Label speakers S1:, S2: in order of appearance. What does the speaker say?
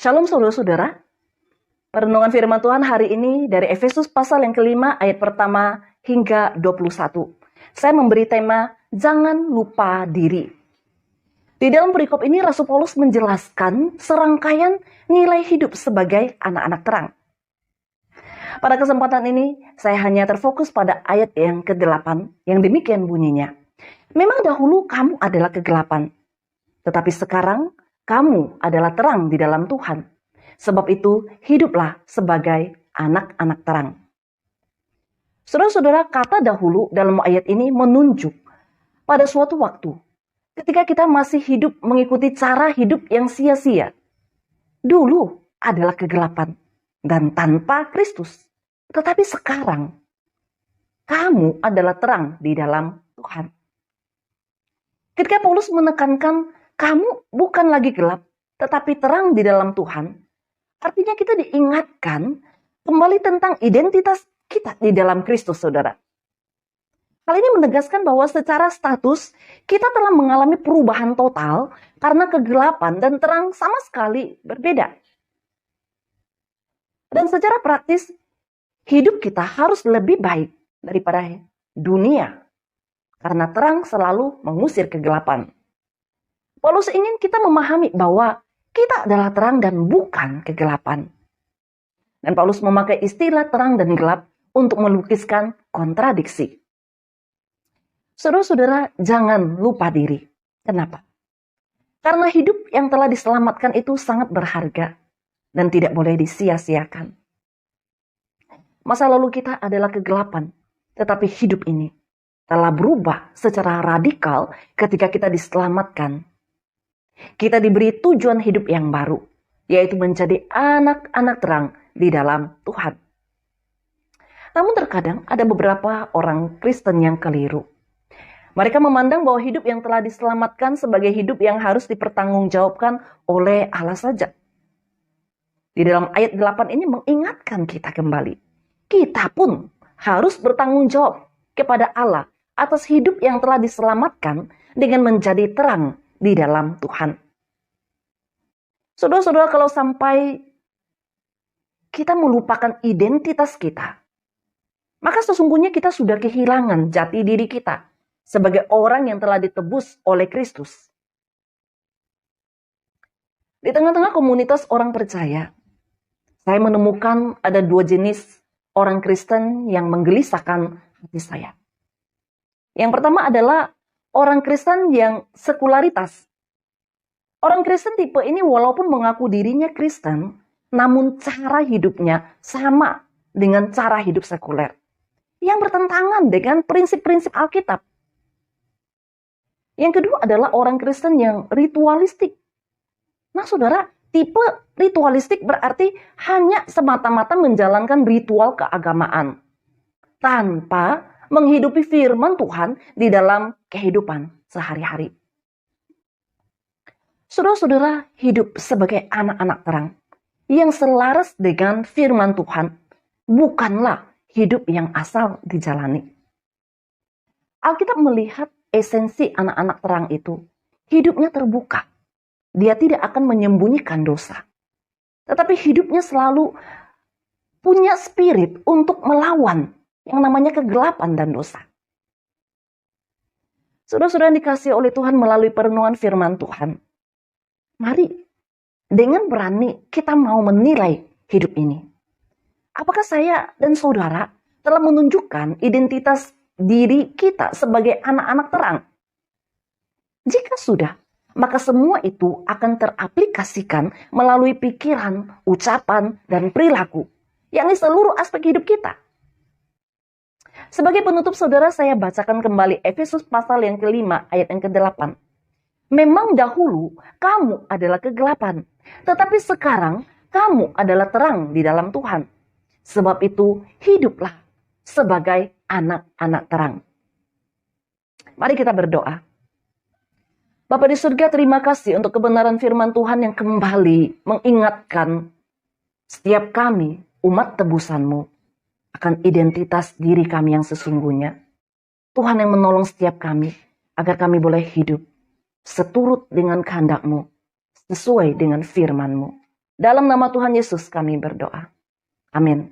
S1: Shalom saudara-saudara, perenungan firman Tuhan hari ini dari Efesus pasal yang kelima ayat pertama hingga 21. Saya memberi tema, jangan lupa diri. Di dalam perikop ini Rasul Paulus menjelaskan serangkaian nilai hidup sebagai anak-anak terang. Pada kesempatan ini, saya hanya terfokus pada ayat yang ke-8 yang demikian bunyinya. Memang dahulu kamu adalah kegelapan, tetapi sekarang kamu adalah terang di dalam Tuhan. Sebab itu, hiduplah sebagai anak-anak terang. Saudara-saudara, kata dahulu dalam ayat ini menunjuk pada suatu waktu ketika kita masih hidup mengikuti cara hidup yang sia-sia. Dulu adalah kegelapan dan tanpa Kristus. Tetapi sekarang, kamu adalah terang di dalam Tuhan. Ketika Paulus menekankan, kamu bukan lagi gelap, tetapi terang di dalam Tuhan, artinya kita diingatkan kembali tentang identitas kita di dalam Kristus, saudara. Hal ini menegaskan bahwa secara status, kita telah mengalami perubahan total karena kegelapan dan terang sama sekali berbeda. Dan secara praktis, hidup kita harus lebih baik daripada dunia, karena terang selalu mengusir kegelapan. Paulus ingin kita memahami bahwa kita adalah terang dan bukan kegelapan. Dan Paulus memakai istilah terang dan gelap untuk melukiskan kontradiksi. Saudara-saudara, jangan lupa diri. Kenapa? Karena hidup yang telah diselamatkan itu sangat berharga dan tidak boleh disia-siakan. Masa lalu kita adalah kegelapan, tetapi hidup ini telah berubah secara radikal ketika kita diselamatkan. Kita diberi tujuan hidup yang baru, yaitu menjadi anak-anak terang di dalam Tuhan. Namun terkadang ada beberapa orang Kristen yang keliru. Mereka memandang bahwa hidup yang telah diselamatkan sebagai hidup yang harus dipertanggungjawabkan oleh Allah saja. Di dalam ayat 8 ini mengingatkan kita kembali. Kita pun harus bertanggung jawab kepada Allah atas hidup yang telah diselamatkan dengan menjadi terang di dalam Tuhan. Saudara-saudara, kalau sampai kita melupakan identitas kita, maka sesungguhnya kita sudah kehilangan jati diri kita sebagai orang yang telah ditebus oleh Kristus. Di tengah-tengah komunitas orang percaya, saya menemukan ada dua jenis orang Kristen yang menggelisahkan hati saya. Yang pertama adalah orang Kristen yang sekularitas. Orang Kristen tipe ini walaupun mengaku dirinya Kristen, namun cara hidupnya sama dengan cara hidup sekuler, yang bertentangan dengan prinsip-prinsip Alkitab. Yang kedua adalah orang Kristen yang ritualistik. Nah saudara, tipe ritualistik berarti hanya semata-mata menjalankan ritual keagamaan, tanpa menghidupi firman Tuhan di dalam kehidupan sehari-hari. Saudara-saudara, hidup sebagai anak-anak terang yang selaras dengan firman Tuhan bukanlah hidup yang asal dijalani. Alkitab melihat esensi anak-anak terang itu, hidupnya terbuka. Dia tidak akan menyembunyikan dosa. Tetapi hidupnya selalu punya spirit untuk melawan yang namanya kegelapan dan dosa. Saudara-saudara yang dikasihi oleh Tuhan melalui perenungan firman Tuhan, mari dengan berani kita mau menilai hidup ini. Apakah saya dan saudara telah menunjukkan identitas diri kita sebagai anak-anak terang? Jika sudah, maka semua itu akan teraplikasikan melalui pikiran, ucapan, dan perilaku, yakni seluruh aspek hidup kita. Sebagai penutup saudara, saya bacakan kembali Efesus pasal yang kelima ayat yang ke-8. Memang dahulu kamu adalah kegelapan, tetapi sekarang kamu adalah terang di dalam Tuhan. Sebab itu hiduplah sebagai anak-anak terang. Mari kita berdoa. Bapa di surga, terima kasih untuk kebenaran firman Tuhan yang kembali mengingatkan setiap kami, umat tebusan-Mu, akan identitas diri kami yang sesungguhnya. Tuhan yang menolong setiap kami, agar kami boleh hidup seturut dengan kehendak-Mu, sesuai dengan firman-Mu. Dalam nama Tuhan Yesus kami berdoa. Amin.